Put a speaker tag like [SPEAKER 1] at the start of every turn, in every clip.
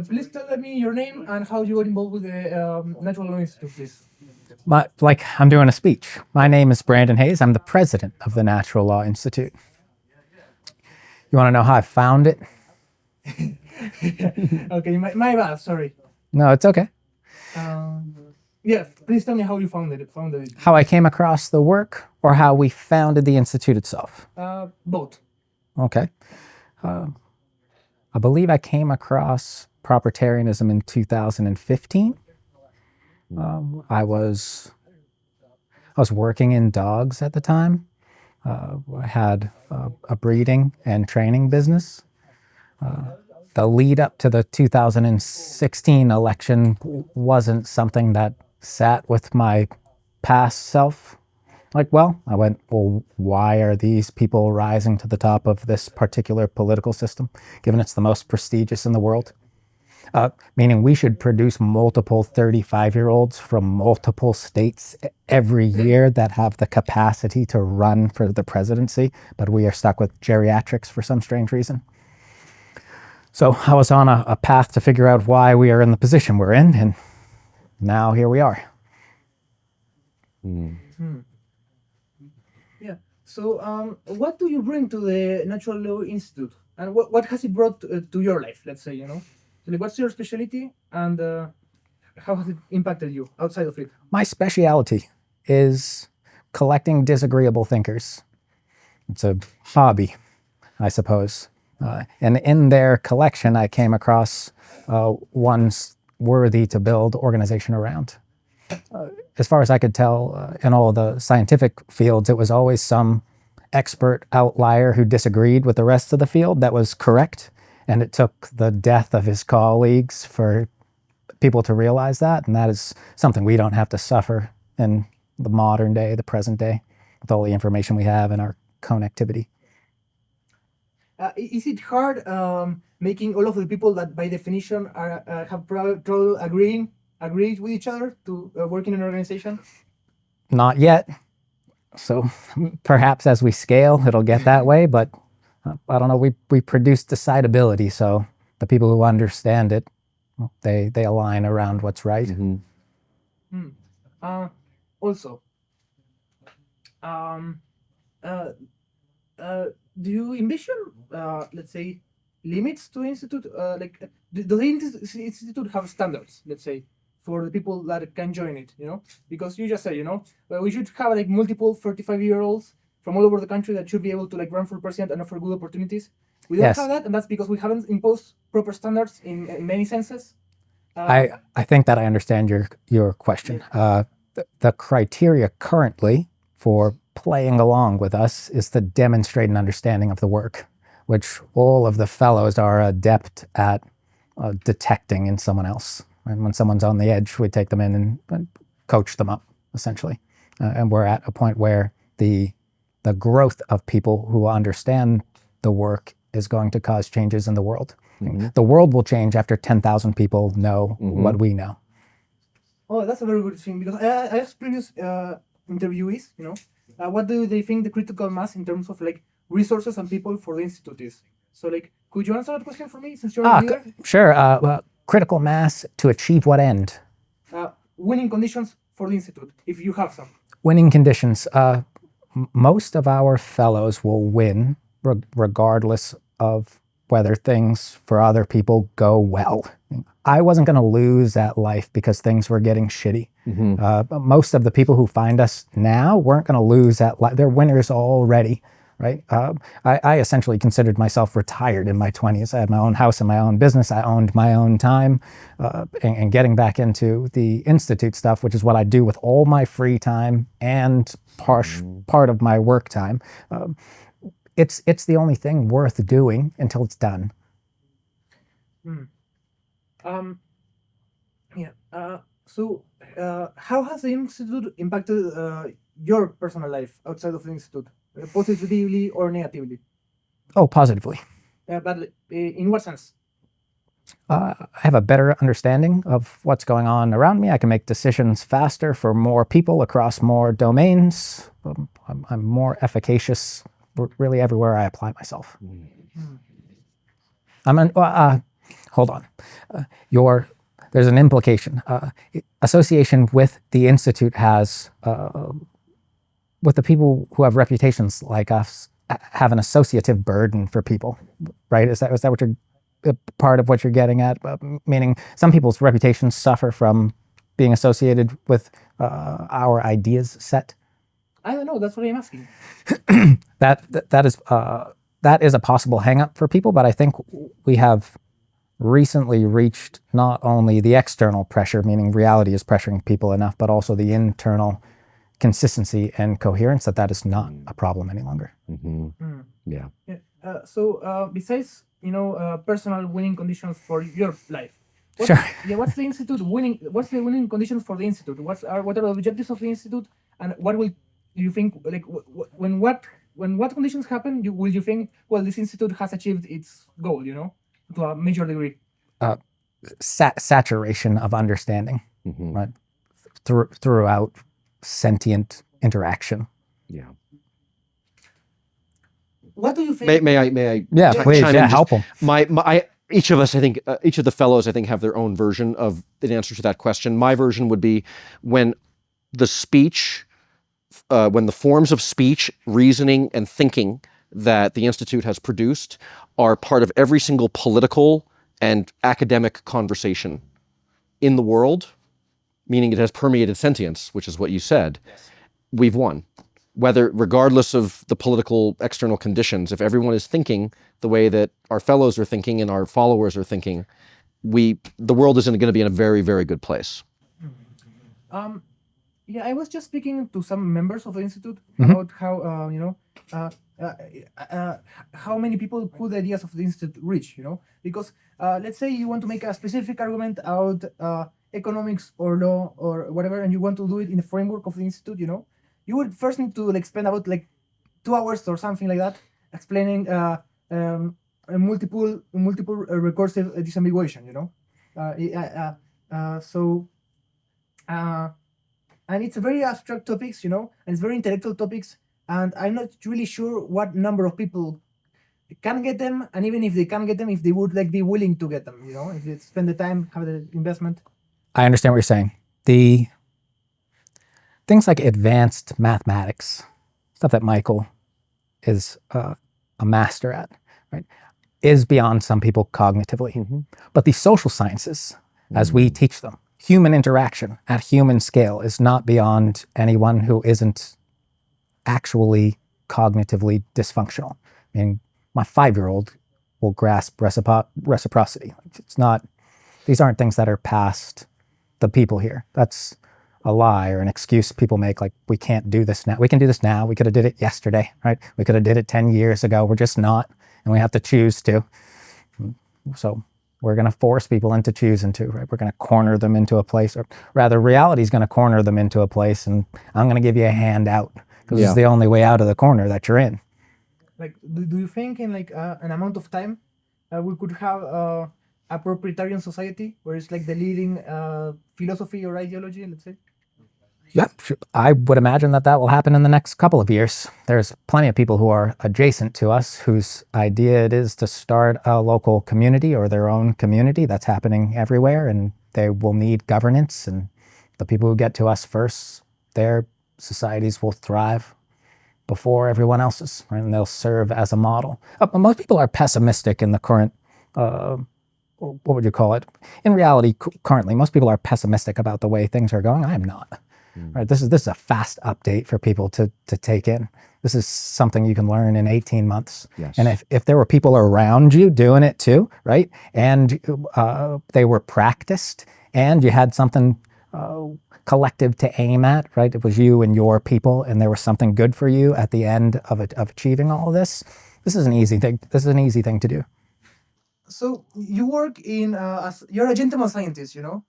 [SPEAKER 1] Please tell me your name and how you got involved with the Natural Law Institute, please.
[SPEAKER 2] Like I'm doing a speech. My name is Brandon Hayes. I'm the president of the Natural Law Institute. You want to know how I found it?
[SPEAKER 1] Okay, my bad, sorry.
[SPEAKER 2] No, it's okay.
[SPEAKER 1] Yeah, please tell me how you founded it.
[SPEAKER 2] How I came across the work or how we founded the Institute itself?
[SPEAKER 1] Both.
[SPEAKER 2] Okay. I believe I came across propertarianism in 2015. I was working in dogs at the time. I had a breeding and training business. The lead up to the 2016 election wasn't something that sat with my past self. I went, well, why are these people rising to the top of this particular political system, given it's the most prestigious in the world? Meaning we should produce multiple 35-year-olds from multiple states every year that have the capacity to run for the presidency, but we are stuck with geriatrics for some strange reason. So I was on a path to figure out why we are in the position we're in, and now here we are.
[SPEAKER 1] Yeah. So what do you bring to the Natural Law Institute? And what has it brought to your life, let's say, So what's your specialty and how has it impacted you outside of it?
[SPEAKER 2] My speciality is collecting disagreeable thinkers. It's a hobby, I suppose. And in their collection, I came across one worthy to build organization around. As far as I could tell, in all the scientific fields, it was always some expert outlier who disagreed with the rest of the field that was correct. And it took the death of his colleagues for people to realize that. And that is something we don't have to suffer in the modern day, the present day, with all the information we have and our connectivity.
[SPEAKER 1] Is it hard making all of the people that by definition have trouble agreeing with each other to work in an organization?
[SPEAKER 2] Not yet. So perhaps as we scale, it'll get that way, but I don't know, we produce decidability, so the people who understand it, they align around what's right.
[SPEAKER 1] Also, do you envision, let's say, limits to institute? Does the institute have standards, let's say, for the people that can join it? Because you just said, we should have multiple 35-year-olds from all over the country that should be able to run for president and offer good opportunities. We don't have that, and that's because we haven't imposed proper standards in many senses.
[SPEAKER 2] I think that I understand your question. The criteria currently for playing along with us is to demonstrate an understanding of the work, which all of the fellows are adept at detecting in someone else. And when someone's on the edge, we take them in and coach them up, essentially. And we're at a point where the growth of people who understand the work is going to cause changes in the world. The world will change after 10,000 people know what we know.
[SPEAKER 1] Oh, that's a very good thing, because I asked previous interviewees, what do they think the critical mass in terms of resources and people for the institute is? So could you answer that question for me, since you're a leader?
[SPEAKER 2] Sure. Critical mass to achieve what end?
[SPEAKER 1] Winning conditions for the institute, if you have some.
[SPEAKER 2] Winning conditions. Most of our fellows will win regardless of whether things for other people go well. I wasn't going to lose at life because things were getting shitty. Most of the people who find us now weren't going to lose at life. They're winners already, right? I essentially considered myself retired in my 20s. I had my own house and my own business. I owned my own time. And getting back into the institute stuff, which is what I do with all my free time and part of my work time, it's the only thing worth doing until it's done.
[SPEAKER 1] So how has the institute impacted your personal life outside of the institute, positively or negatively?
[SPEAKER 2] Oh, positively.
[SPEAKER 1] But in what sense?
[SPEAKER 2] I have a better understanding of what's going on around me. I can make decisions faster for more people across more domains. I'm more efficacious really everywhere I apply myself. hold on. There's an implication. Association with the Institute has, with the people who have reputations like us, have an associative burden for people, right? Is that what you're, part of what you're getting at? Meaning some people's reputations suffer from being associated with our ideas set?
[SPEAKER 1] I don't know, that's what I'm asking.
[SPEAKER 2] That is a possible hang-up for people, but I think we have recently reached not only the external pressure, meaning reality is pressuring people enough, but also the internal consistency and coherence that is not a problem any longer.
[SPEAKER 3] Yeah.
[SPEAKER 1] So besides, personal winning conditions for your life, what's the institute winning? What's the winning conditions for the institute? What are the objectives of the institute, and what will you think? Like when what conditions happen, will you think, well, this institute has achieved its goal, to a major degree?
[SPEAKER 2] Saturation of understanding, right, throughout sentient interaction.
[SPEAKER 3] Yeah.
[SPEAKER 1] What do you think?
[SPEAKER 3] May I?
[SPEAKER 2] Yeah, please. Yeah, help them.
[SPEAKER 3] Each of us, I think, each of the fellows, I think, have their own version of an answer to that question. My version would be when the speech, when the forms of speech, reasoning, and thinking that the Institute has produced are part of every single political and academic conversation in the world, meaning it has permeated sentience, which is what you said, we've won. Regardless of the political external conditions, if everyone is thinking the way that our fellows are thinking and our followers are thinking, the world is going to be in a very, very good place.
[SPEAKER 1] Yeah, I was just speaking to some members of the institute about how how many people could the ideas of the institute reach, because let's say you want to make a specific argument out economics or law or whatever, and you want to do it in the framework of the institute, you would first need to spend about 2 hours or something like that explaining a multiple recursive disambiguation, and it's very abstract topics, and it's very intellectual topics, and I'm not really sure what number of people can get them, and even if they can get them, if they would be willing to get them, if they spend the time, have the investment.
[SPEAKER 2] I understand what you're saying. The things like advanced mathematics, stuff that Michael is a master at, right, is beyond some people cognitively. But the social sciences, as we teach them, human interaction at human scale is not beyond anyone who isn't actually cognitively dysfunctional. I mean, my 5-year-old will grasp reciprocity. It's not, these aren't things that are past the people here. That's a lie or an excuse people make, like, we can't do this now. We can do this now. We could have did it yesterday, right? We could have did it 10 years ago. We're just not, and we have to choose to. So we're going to force people into choosing to, right? We're going to corner them into a place, or rather reality is going to corner them into a place, and I'm going to give you a hand out because it's the only way out of the corner that you're in.
[SPEAKER 1] Do you think in an amount of time we could have a proprietarian society where it's the leading philosophy or ideology, let's say?
[SPEAKER 2] Yeah, I would imagine that will happen in the next couple of years. There's plenty of people who are adjacent to us whose idea it is to start a local community or their own community. That's happening everywhere, and they will need governance, and the people who get to us first, their societies will thrive before everyone else's, right? And they'll serve as a model. Most people are pessimistic in the current, what would you call it? In reality, currently, most people are pessimistic about the way things are going. I am not. Right? This is a fast update for people to take in. This is something you can learn in 18 months.
[SPEAKER 3] Yes.
[SPEAKER 2] And if there were people around you doing it too, right? And they were practiced, and you had something collective to aim at, right? It was you and your people, and there was something good for you at the end of achieving all of this. This is an easy thing. This is an easy thing to do.
[SPEAKER 1] So you work you're a gentleman scientist, You're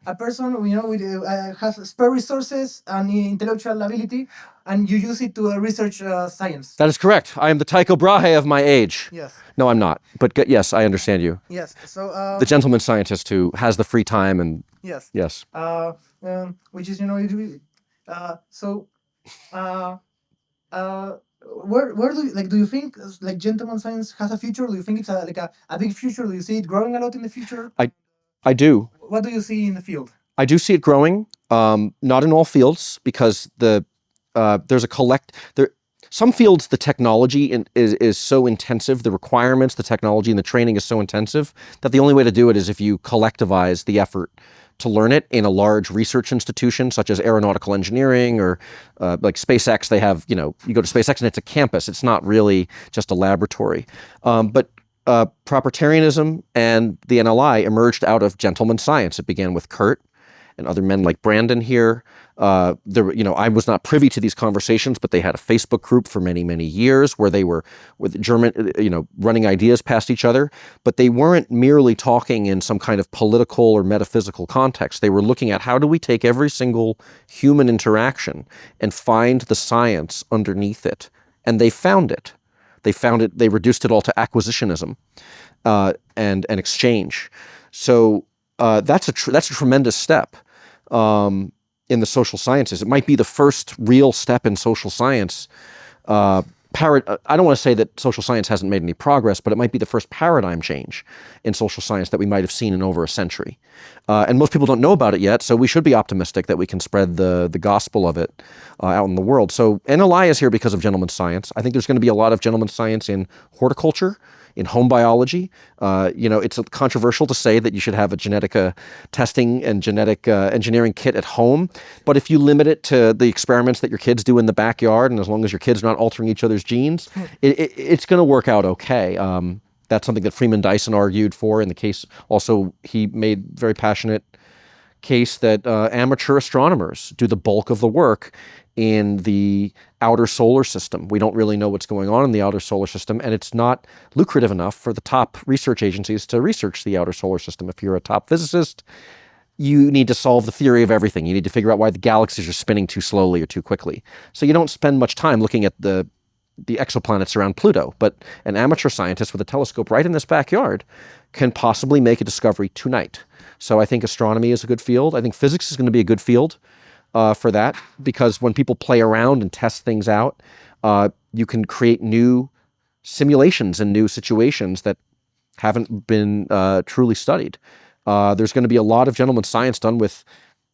[SPEAKER 1] a person, with has spare resources and intellectual ability, and you use it to research science.
[SPEAKER 3] That is correct. I am the Tycho Brahe of my age.
[SPEAKER 1] Yes.
[SPEAKER 3] No, I'm not. But yes, I understand you.
[SPEAKER 1] Yes. So
[SPEAKER 3] The gentleman scientist who has the free time and
[SPEAKER 1] yes.
[SPEAKER 3] yes.
[SPEAKER 1] Which is where do you think like gentleman science has a future? Do you think it's a big future? Do you see it growing a lot in the future?
[SPEAKER 3] I do.
[SPEAKER 1] What do you see in the field?
[SPEAKER 3] I do see it growing, not in all fields, because there's some fields the technology is so intensive, the requirements, the technology, and the training is so intensive that the only way to do it is if you collectivize the effort to learn it in a large research institution such as aeronautical engineering or like SpaceX. They have, you go to SpaceX and it's a campus. It's not really just a laboratory. But propertarianism and the NLI emerged out of gentleman science. It began with Curt and other men like Brandon here. I was not privy to these conversations, but they had a Facebook group for many, many years where they were with German, running ideas past each other. But they weren't merely talking in some kind of political or metaphysical context. They were looking at how do we take every single human interaction and find the science underneath it. And they found it. They reduced it all to acquisitionism and exchange. So that's a tremendous step in the social sciences. It might be the first real step in social science. I don't want to say that social science hasn't made any progress, but it might be the first paradigm change in social science that we might have seen in over a century. And most people don't know about it yet, so we should be optimistic that we can spread the gospel of it out in the world. So NLI is here because of gentleman science. I think there's going to be a lot of gentleman science in horticulture, in home biology. It's controversial to say that you should have a genetic testing and genetic engineering kit at home. But if you limit it to the experiments that your kids do in the backyard, and as long as your kids are not altering each other's genes, it's going to work out okay. That's something that Freeman Dyson argued for in the case. Also, he made very passionate case that amateur astronomers do the bulk of the work in the outer solar system. We don't really know what's going on in the outer solar system, and it's not lucrative enough for the top research agencies to research the outer solar system. If you're a top physicist, you need to solve the theory of everything. You need to figure out why the galaxies are spinning too slowly or too quickly. So you don't spend much time looking at the exoplanets around Pluto, but an amateur scientist with a telescope right in this backyard can possibly make a discovery tonight. So I think astronomy is a good field. I think physics is going to be a good field for that, because when people play around and test things out, you can create new simulations and new situations that haven't been truly studied. There's going to be a lot of gentleman science done with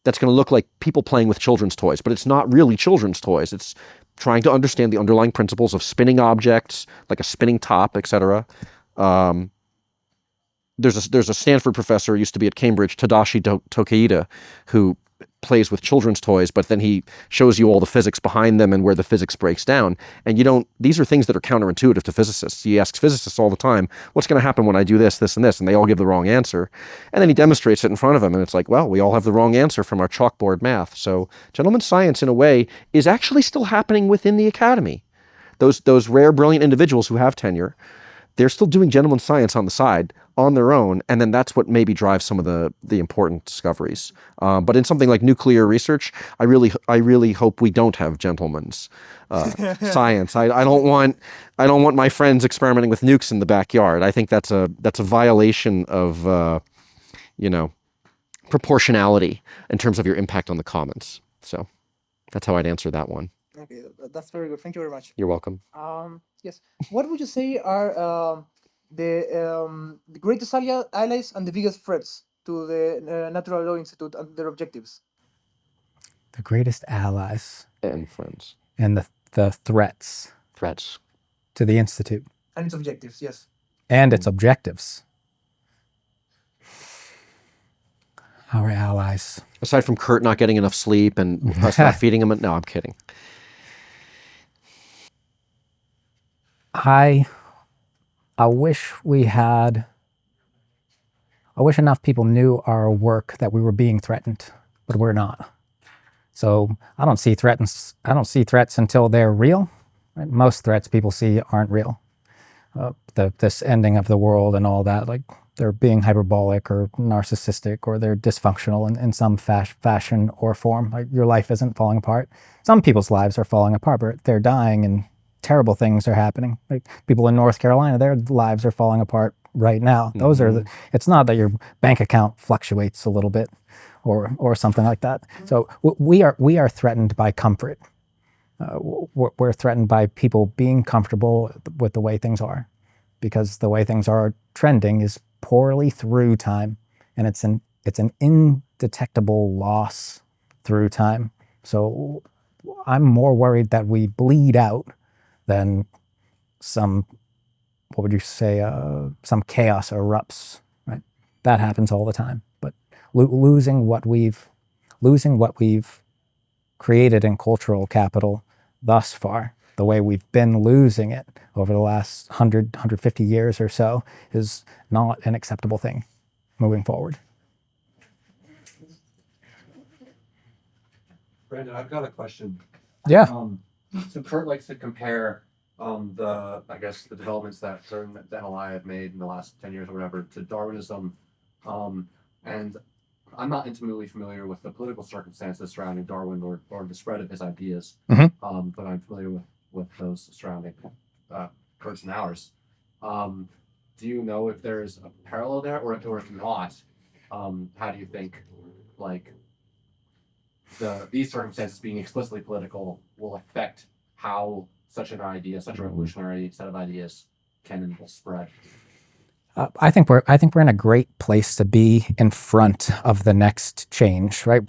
[SPEAKER 3] that's going to look like people playing with children's toys, but it's not really children's toys. It's trying to understand the underlying principles of spinning objects, like a spinning top, etc. There's a Stanford professor who used to be at Cambridge, Tadashi Tokeida, who plays with children's toys, but then he shows you all the physics behind them and where the physics breaks down. And these are things that are counterintuitive to physicists. He asks physicists all the time, what's going to happen when I do this, this, and this? And they all give the wrong answer. And then he demonstrates it in front of them. And it's like, well, we all have the wrong answer from our chalkboard math. So gentleman science, in a way, is actually still happening within the academy. Those rare, brilliant individuals who have tenure, they're still doing gentleman science on the side, on their own, and then that's what maybe drives some of the important discoveries. But in something like nuclear research, I really hope we don't have gentlemen's science. I don't want my friends experimenting with nukes in the backyard. I think that's a violation of proportionality in terms of your impact on the commons. So that's how I'd answer that one.
[SPEAKER 1] Okay, that's very good. Thank you very much.
[SPEAKER 3] You're welcome.
[SPEAKER 1] Yes. What would you say are the greatest allies and the biggest threats to the Natural Law Institute and their objectives?
[SPEAKER 2] The greatest allies
[SPEAKER 3] And friends.
[SPEAKER 2] and the threats to the Institute.
[SPEAKER 1] And its objectives, yes.
[SPEAKER 2] And its objectives. Our allies.
[SPEAKER 3] Aside from Curt not getting enough sleep and us not feeding him, no, I'm kidding.
[SPEAKER 2] I wish enough people knew our work that we were being threatened, but we're not. So I don't see threats until they're real. Right? Most threats people see aren't real. This ending of the world and all that, like they're being hyperbolic or narcissistic or they're dysfunctional in some fashion or form. Like your life isn't falling apart. Some people's lives are falling apart, but they're dying and terrible things are happening. Like people in North Carolina, their lives are falling apart right now. Those are it's not that your bank account fluctuates a little bit or something like that. So we are threatened by comfort. We're threatened by people being comfortable with the way things are, because the way things are trending is poorly through time, and it's an indetectable loss through time. So I'm more worried that we bleed out than some, what would you say, some chaos erupts, right? That happens all the time. But losing what we've created in cultural capital thus far, the way we've been losing it over the last 150 years or so, is not an acceptable thing moving forward.
[SPEAKER 4] Brandon, I've got a question.
[SPEAKER 2] Yeah.
[SPEAKER 4] So Curt likes to compare the developments that certain that NLI have made in the last 10 years or whatever to Darwinism. And I'm not intimately familiar with the political circumstances surrounding Darwin or the spread of his ideas. But I'm familiar with those surrounding Curt's and ours. Do you know if there's a parallel there, or if not, how do you think these circumstances being explicitly political will affect how such an idea, such a revolutionary set of ideas can and will spread?
[SPEAKER 2] I think we're in a great place to be in front of the next change, right?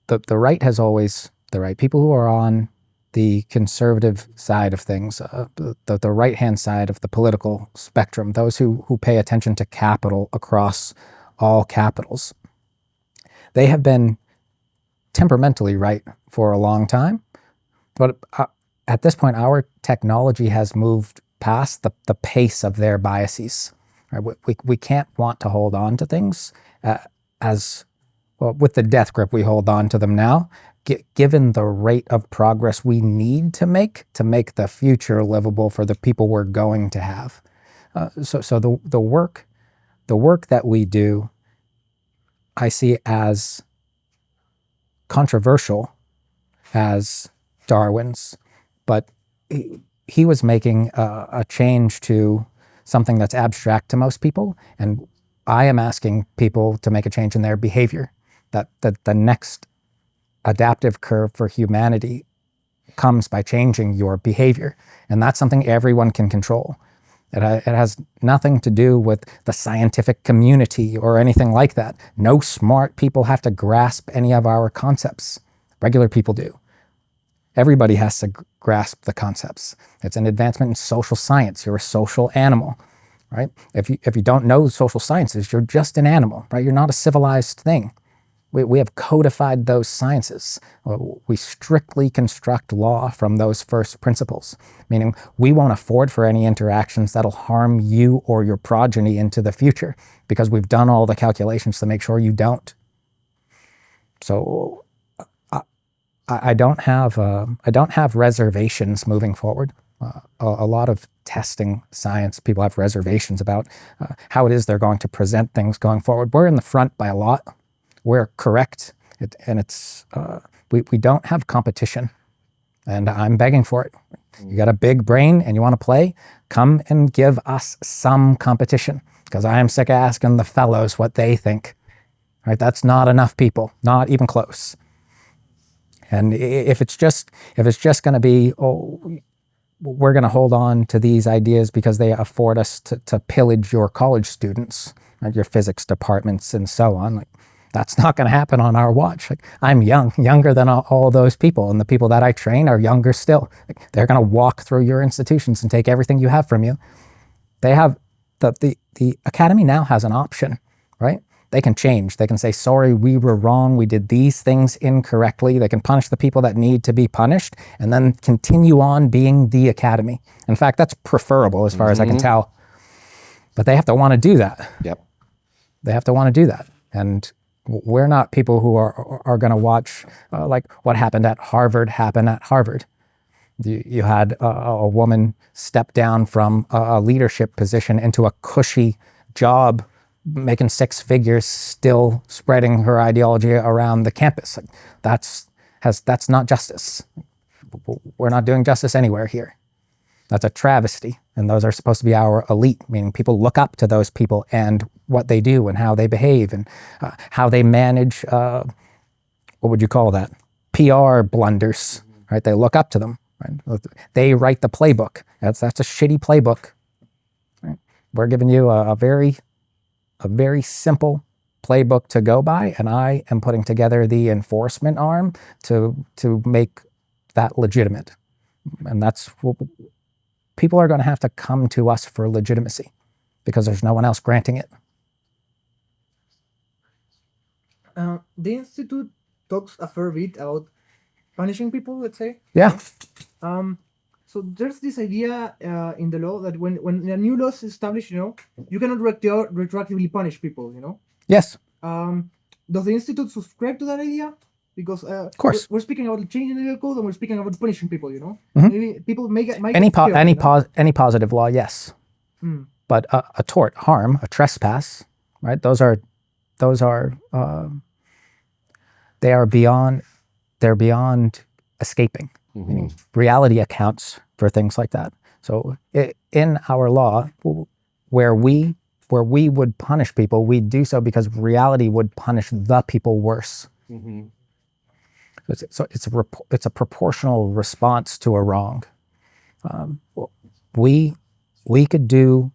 [SPEAKER 2] The right has always, the right people who are on the conservative side of things, the right-hand side of the political spectrum, those who pay attention to capital across all capitals, they have been temperamentally right for a long time. But at this point, our technology has moved past the pace of their biases. Right? We can't want to hold on to things as well, with the death grip we hold on to them now, given the rate of progress we need to make the future livable for the people we're going to have. So the work that we do, I see as controversial as Darwin's, but he was making a change to something that's abstract to most people, and I am asking people to make a change in their behavior. That the next adaptive curve for humanity comes by changing your behavior, and that's something everyone can control. It has nothing to do with the scientific community or anything like that. No smart people have to grasp any of our concepts. Regular people do. Everybody has to grasp the concepts. It's an advancement in social science. You're a social animal, right? If you don't know social sciences, you're just an animal, right? You're not a civilized thing. We have codified those sciences. We strictly construct law from those first principles, meaning we won't afford for any interactions that'll harm you or your progeny into the future, because we've done all the calculations to make sure you don't. So I don't have reservations moving forward. A lot of testing science, people have reservations about how it is they're going to present things going forward. We're in the front by a lot. We're correct, and it's we don't have competition, and I'm begging for it. You got a big brain and you want to play? Come and give us some competition, because I am sick of asking the fellows what they think. Right? That's not enough people, not even close. And if it's just going to be, we're going to hold on to these ideas because they afford us to pillage your college students, right, your physics departments, and so on. That's not going to happen on our watch. I'm younger than all those people, and the people that I train are younger still. They're going to walk through your institutions and take everything you have from you. They have the academy now has an option, right? They can change. They can say, sorry, we were wrong. We did these things incorrectly. They can punish the people that need to be punished and then continue on being the academy. In fact, that's preferable as far as I can tell. But they have to want to do that.
[SPEAKER 3] Yep.
[SPEAKER 2] They have to want to do that. And we're not people who are going to watch like what happened at Harvard happen at Harvard. You had a woman step down from a leadership position into a cushy job, making six figures, still spreading her ideology around the campus. That's not justice. We're not doing justice anywhere here. That's a travesty. And those are supposed to be our elite, meaning people look up to those people and what they do and how they behave and how they manage, what would you call that? PR blunders, right? They look up to them, right? They write the playbook. That's a shitty playbook. Right? We're giving you a very simple playbook to go by, and I am putting together the enforcement arm to make that legitimate. And that's what people are going to have to come to us for legitimacy because there's no one else granting it.
[SPEAKER 1] The institute talks a fair bit about punishing people, let's say.
[SPEAKER 2] Yeah.
[SPEAKER 1] So there's this idea in the law that when a new law is established, you cannot retroactively punish people,
[SPEAKER 2] Yes.
[SPEAKER 1] Does the institute subscribe to that idea? Because
[SPEAKER 2] of course
[SPEAKER 1] we're speaking about changing the legal code and we're speaking about punishing people,
[SPEAKER 2] Mm-hmm.
[SPEAKER 1] Maybe people might
[SPEAKER 2] any positive law, yes. But a tort, harm, a trespass, right? They're beyond escaping. Meaning reality accounts for things like that. So in our law, where we would punish people, we do so because reality would punish the people worse. So it's a proportional response to a wrong. We could do.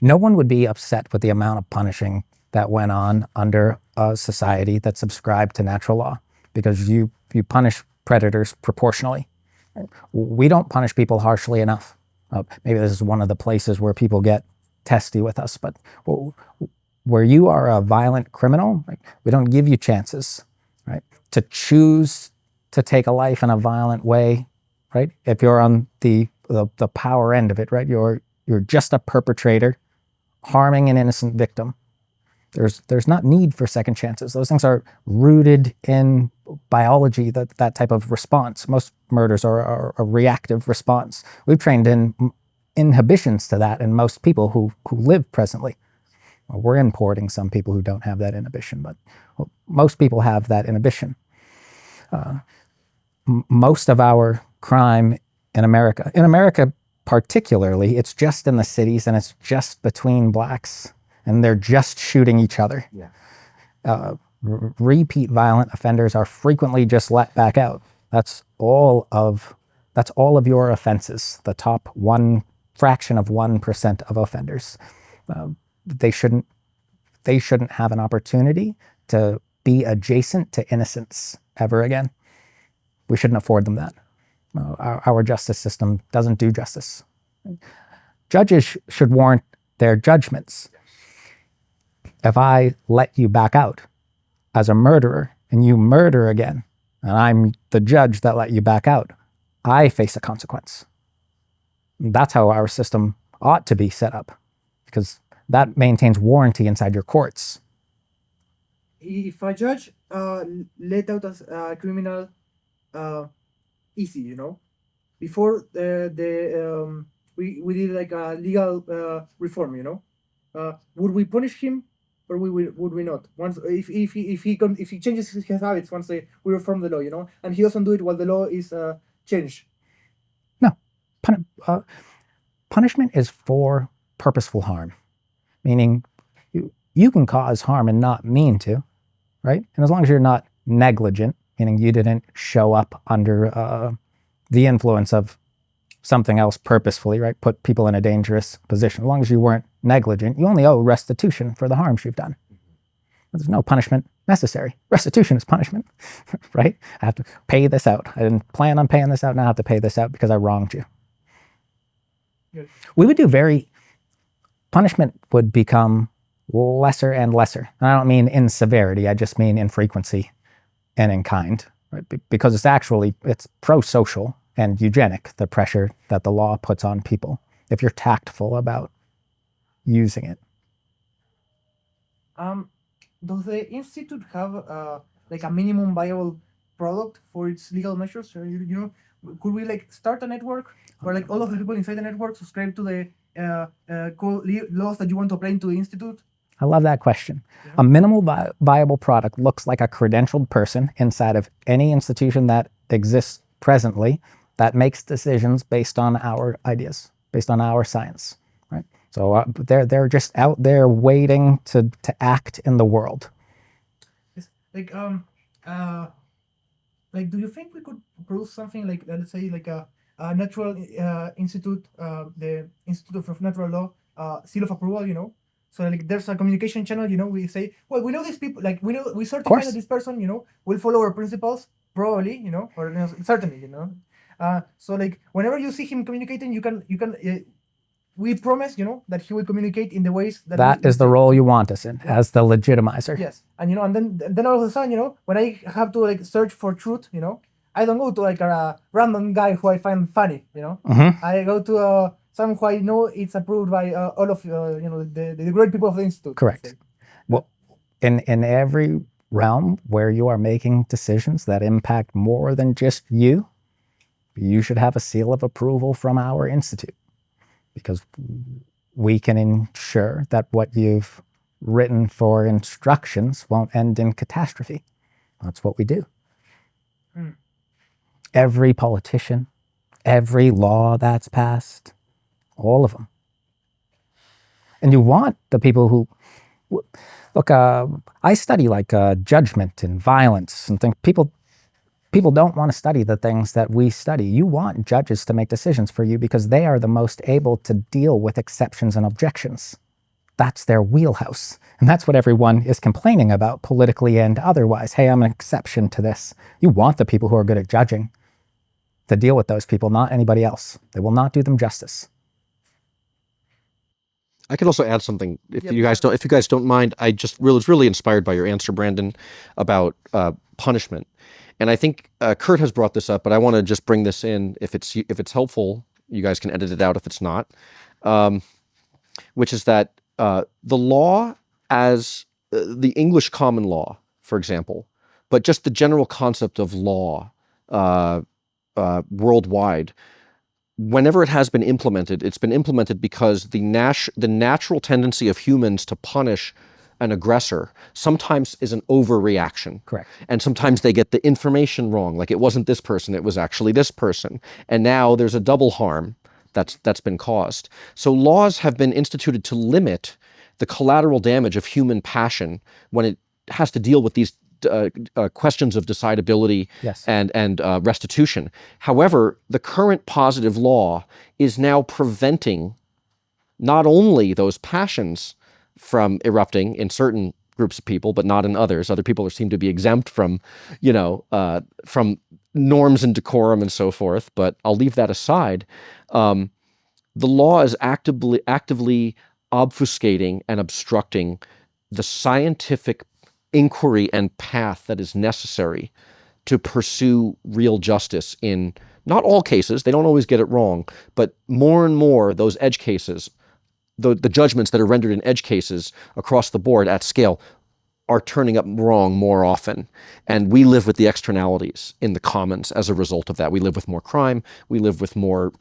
[SPEAKER 2] No one would be upset with the amount of punishing that went on under a society that subscribed to natural law, because you punish predators proportionally. We don't punish people harshly enough. Maybe this is one of the places where people get testy with us, but where you are a violent criminal, we don't give you chances, right? To choose to take a life in a violent way, right? If you're on the power end of it, right? You're just a perpetrator harming an innocent victim. There's not need for second chances. Those things are rooted in biology, that type of response. Most murders are a reactive response. We've trained in inhibitions to that in most people who live presently. Well, we're importing some people who don't have that inhibition, but most people have that inhibition. Most of our crime in America particularly, it's just in the cities and it's just between blacks. And they're just shooting each other. Yeah. Repeat violent offenders are frequently just let back out. That's all of your offenses. The top fraction of 1% of offenders. They shouldn't have an opportunity to be adjacent to innocence ever again. We shouldn't afford them that. Our justice system doesn't do justice. Judges should warrant their judgments. If I let you back out as a murderer and you murder again, and I'm the judge that let you back out, I face a consequence. That's how our system ought to be set up, because that maintains warranty inside your courts.
[SPEAKER 1] If a judge let out a criminal easy, before we did like a legal reform, would we punish him? Or would we not? Once if he changes his habits once we reform the law, and he doesn't do it while the law is changed.
[SPEAKER 2] No, punishment is for purposeful harm, meaning you can cause harm and not mean to, right? And as long as you're not negligent, meaning you didn't show up under the influence of something else purposefully, right? Put people in a dangerous position. As long as you weren't negligent, you only owe restitution for the harms you've done. There's no punishment necessary. Restitution is punishment, right? I have to pay this out. I didn't plan on paying this out. Now I have to pay this out because I wronged you.
[SPEAKER 1] Yes.
[SPEAKER 2] We would punishment would become lesser and lesser. And I don't mean in severity. I just mean in frequency and in kind, right? Because it's pro-social and eugenic, the pressure that the law puts on people, if you're tactful about using it.
[SPEAKER 1] Does the institute have like a minimum viable product for its legal measures? Or, could we start a network where all of the people inside the network subscribe to the laws that you want to apply into the institute?
[SPEAKER 2] I love that question.
[SPEAKER 1] Yeah.
[SPEAKER 2] A minimal viable product looks like a credentialed person inside of any institution that exists presently that makes decisions based on our ideas, based on our science, right? So they're just out there waiting to act in the world.
[SPEAKER 1] Yes. like, do you think we could produce something like, let's say, like a natural institute, the Institute of Natural Law, seal of approval, you know? So like, there's a communication channel, you know. We say, well, we know these people, like we certify
[SPEAKER 2] course.
[SPEAKER 1] that this person, you know, will follow our principles, probably, you know, or certainly, you know. So like, whenever you see him communicating, you can. We promise, you know, that he will communicate in the ways that.
[SPEAKER 2] That is the role you want us in, as the legitimizer.
[SPEAKER 1] Yes, and you know, and then all of a sudden, you know, when I have to like search for truth, you know, I don't go to like a random guy who I find funny, you know.
[SPEAKER 2] Mm-hmm.
[SPEAKER 1] I go to someone who I know it's approved by all of you know, the great people of the institute.
[SPEAKER 2] Correct. Well, in every realm where you are making decisions that impact more than just you, you should have a seal of approval from our institute, because we can ensure that what you've written for instructions won't end in catastrophe. That's what we do. Every politician, every law that's passed, all of them. And you want the people who, look, I study like judgment and violence and things. People don't want to study the things that we study. You want judges to make decisions for you because they are the most able to deal with exceptions and objections. That's their wheelhouse. And that's what everyone is complaining about politically and otherwise. Hey, I'm an exception to this. You want the people who are good at judging to deal with those people, not anybody else. They will not do them justice.
[SPEAKER 3] I could also add something, if
[SPEAKER 1] Yeah,
[SPEAKER 3] you guys don't. If you guys don't mind, I just was really inspired by your answer, Brandon, about punishment, and I think Curt has brought this up, but I want to just bring this in. If it's helpful, you guys can edit it out if it's not. Which is that the law, as the English common law, for example, but just the general concept of law worldwide. Whenever it has been implemented, it's been implemented because the natural tendency of humans to punish an aggressor sometimes is an overreaction.
[SPEAKER 2] Correct.
[SPEAKER 3] And sometimes they get the information wrong, like it wasn't this person, it was actually this person. And now there's a double harm that's been caused. So laws have been instituted to limit the collateral damage of human passion when it has to deal with these questions of decidability
[SPEAKER 2] Yes.
[SPEAKER 3] and restitution. However, the current positive law is now preventing not only those passions from erupting in certain groups of people, but not in others. Other people seem to be exempt from, from norms and decorum and so forth. But I'll leave that aside. The law is actively obfuscating and obstructing the scientific inquiry and path that is necessary to pursue real justice in not all cases. They don't always get it wrong, but more and more those edge cases, the judgments that are rendered in edge cases across the board at scale are turning up wrong more often. And we live with the externalities in the commons as a result of that. We live with more crime. We live with more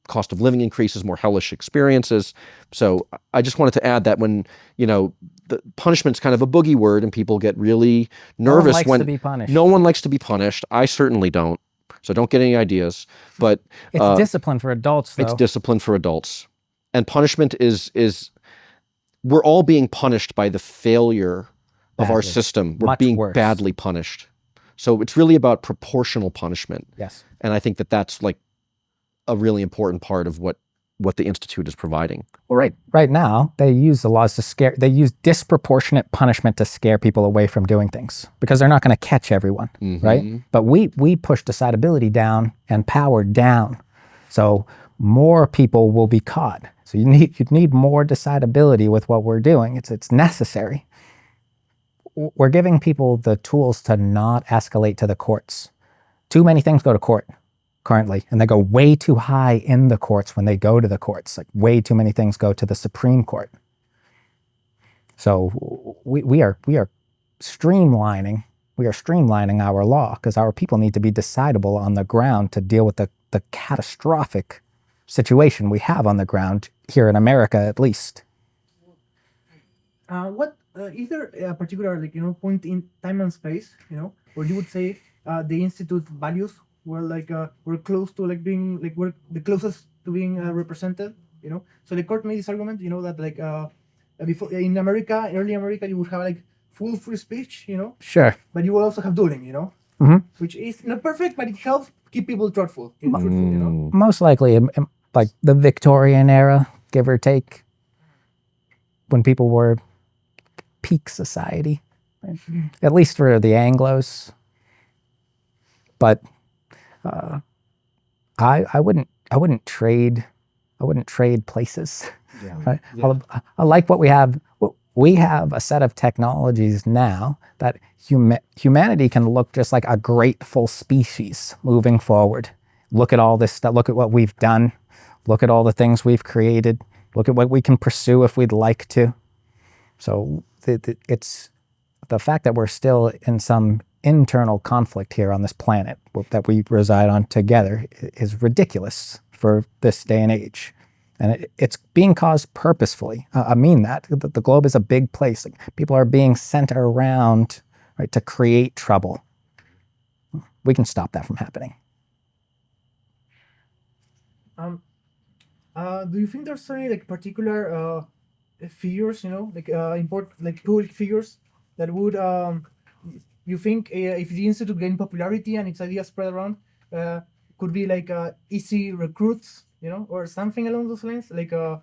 [SPEAKER 3] cost of living increases, more hellish experiences. So I just wanted to add that when, the punishment's kind of a boogie word and people get really nervous
[SPEAKER 2] likes
[SPEAKER 3] when
[SPEAKER 2] to be punished.
[SPEAKER 3] No one likes to be punished. I certainly don't. So don't get any ideas. But
[SPEAKER 2] It's discipline for adults, though.
[SPEAKER 3] it's discipline for adults. And punishment is we're all being punished by the failure of our
[SPEAKER 2] Badly.
[SPEAKER 3] system. We're
[SPEAKER 2] Much
[SPEAKER 3] being
[SPEAKER 2] worse.
[SPEAKER 3] badly punished. So it's really about proportional punishment.
[SPEAKER 2] Yes.
[SPEAKER 3] And I think that's like a really important part of what the Institute is providing.
[SPEAKER 2] Well, right now, they use the laws to they use disproportionate punishment to scare people away from doing things because they're not going to catch everyone, right? But we push decidability down and power down. So more people will be caught. So you need more decidability with what we're doing. It's necessary. We're giving people the tools to not escalate to the courts. Too many things go to court currently, and they go way too high in the courts when they go to the courts. Like way too many things go to the Supreme Court. So we are streamlining. We are streamlining our law because our people need to be decidable on the ground to deal with the catastrophic situation we have on the ground here in America, at least.
[SPEAKER 1] What is there a particular point in time and space where you would say the institute values were close to being we're the closest to being represented, So the court made this argument, that before in America, early America, you would have full free speech,
[SPEAKER 2] Sure.
[SPEAKER 1] but you will also have dueling, which is not perfect, but it helps keep people truthful. You know?
[SPEAKER 2] Most likely, like the Victorian era, give or take, when people were peak society, right? At least for the Anglos. But I wouldn't trade places.
[SPEAKER 3] Yeah.
[SPEAKER 2] Right? I like what we have. We have a set of technologies now that humanity can look just like a grateful species moving forward. Look at all this stuff. Look at what we've done. Look at all the things we've created. Look at what we can pursue if we'd like to. So it's the fact that we're still in some internal conflict here on this planet that we reside on together is ridiculous for this day and age. And it's being caused purposefully. I mean that. The globe is a big place. Like, people are being sent around, right, to create trouble. We can stop that from happening.
[SPEAKER 1] Do you think there's any like particular figures, you know, like important, like public figures that would you think if the institute gained popularity and its ideas spread around, could be like easy recruits, you know, or something along those lines, like you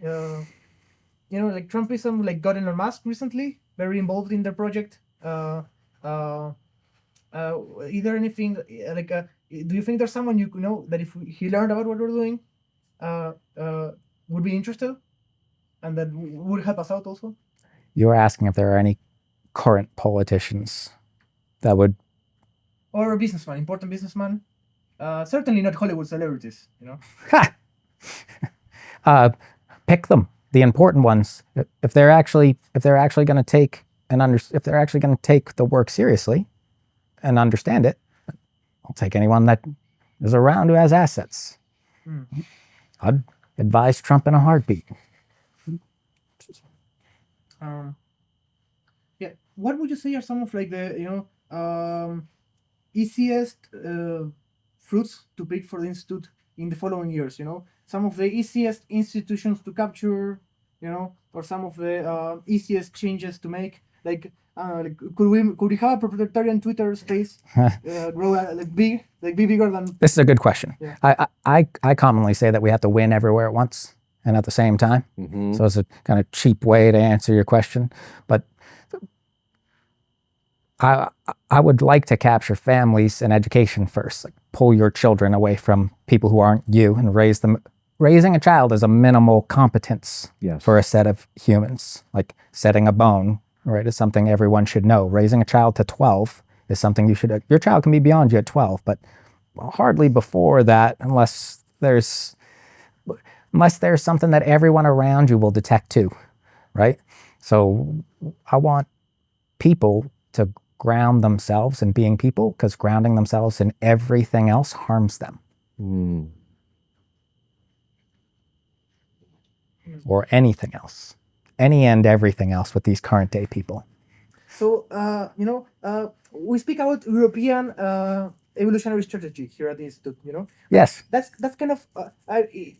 [SPEAKER 1] know, like Trumpism, like got Elon Musk recently, very involved in their project. Either anything like do you think there's someone you know that if he learned about what we're doing, would be interested, and that would help us out also?
[SPEAKER 2] You were asking if there are any current politicians that would,
[SPEAKER 1] or a businessman, important businessman. Certainly not Hollywood celebrities, you know.
[SPEAKER 2] Pick them, the important ones. If they're actually going to take if they're actually going to take the work seriously and understand it, I'll take anyone that is around who has assets. I'd advise Trump in a heartbeat.
[SPEAKER 1] Yeah, what would you say are some of like the easiest fruits to pick for the institute in the following years? You know, some of the easiest institutions to capture, you know, or some of the easiest changes to make. Like, could we have a proprietarian Twitter space grow be bigger than?
[SPEAKER 2] This is a good question.
[SPEAKER 1] Yeah.
[SPEAKER 2] I commonly say that we have to win everywhere at once and at the same time. So it's a kind of cheap way to answer your question, but I would like to capture families and education first. Like, pull your children away from people who aren't you and raise them. Raising a child is a minimal competence for a set of humans. Like setting a bone, right, is something everyone should know. Raising a child to 12 is something you should. Your child can be beyond you at 12, but hardly before that, unless there's something that everyone around you will detect too, right? So I want people to ground themselves in being people, because grounding themselves in everything else harms them. Or anything else. Any and everything else with these current day people.
[SPEAKER 1] So, we speak about European evolutionary strategy here at the Institute, you know?
[SPEAKER 2] Yes.
[SPEAKER 1] That's kind of,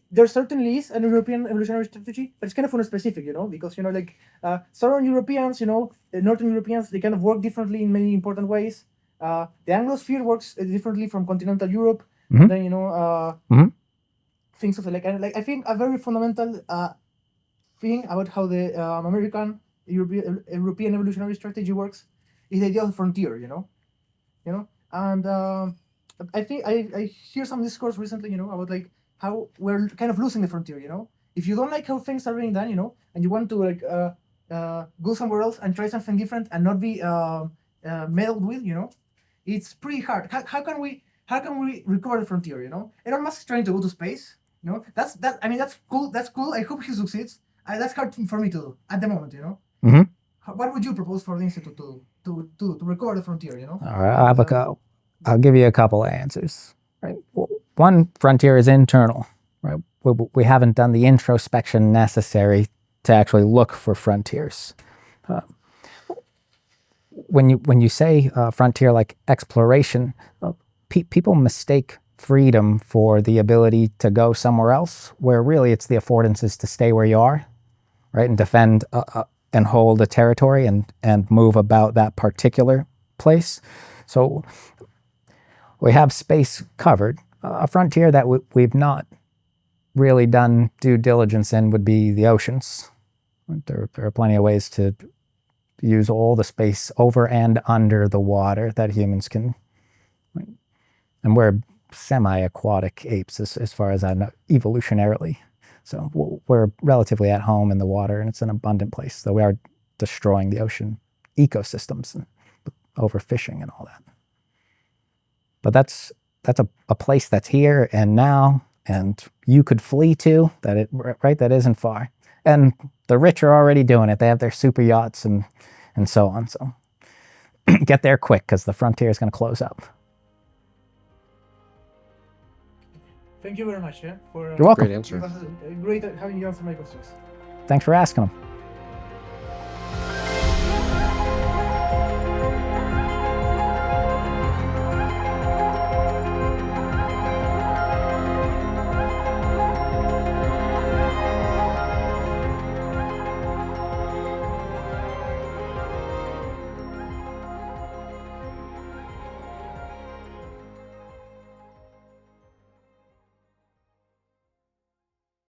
[SPEAKER 1] there certainly is an European evolutionary strategy, but it's kind of unspecific, you know, because, you know, like, Southern Europeans, you know, Northern Europeans, they kind of work differently in many important ways. The Anglosphere works differently from continental Europe. And then, you know, things of like I think a very fundamental thing about how the American European evolutionary strategy works is the idea of frontier, you know, and I think I hear some discourse recently, you know, about like how we're kind of losing the frontier, you know. If you don't like how things are being done, you know, and you want to like go somewhere else and try something different and not be meddled with, you know, it's pretty hard. How can we recover the frontier, you know? Elon Musk is trying to go to space, you know. I mean, that's cool. I hope he succeeds. That's hard for me to do at the moment, you know. What would you propose for the institute to recover the frontier, you know?
[SPEAKER 2] All right, I'll give you a couple of answers. Right, one frontier is internal. Right, we haven't done the introspection necessary to actually look for frontiers. When you say frontier like exploration, people mistake freedom for the ability to go somewhere else, where really it's the affordances to stay where you are, right, and defend and hold a territory and move about that particular place. So we have space covered. A frontier that we've not really done due diligence in would be the oceans. There are plenty of ways to use all the space over and under the water that humans can. And we're semi-aquatic apes as far as I know, evolutionarily. So we're relatively at home in the water, and it's an abundant place, though we are destroying the ocean ecosystems and overfishing and all that. But that's a place that's here and now, and you could flee to, that isn't far. And the rich are already doing it. They have their super yachts and so on. So get there quick, because the frontier is going to close up.
[SPEAKER 1] Thank you very much.
[SPEAKER 2] You're welcome.
[SPEAKER 3] Great answer.
[SPEAKER 1] It was great having you answer my questions.
[SPEAKER 2] Thanks for asking them.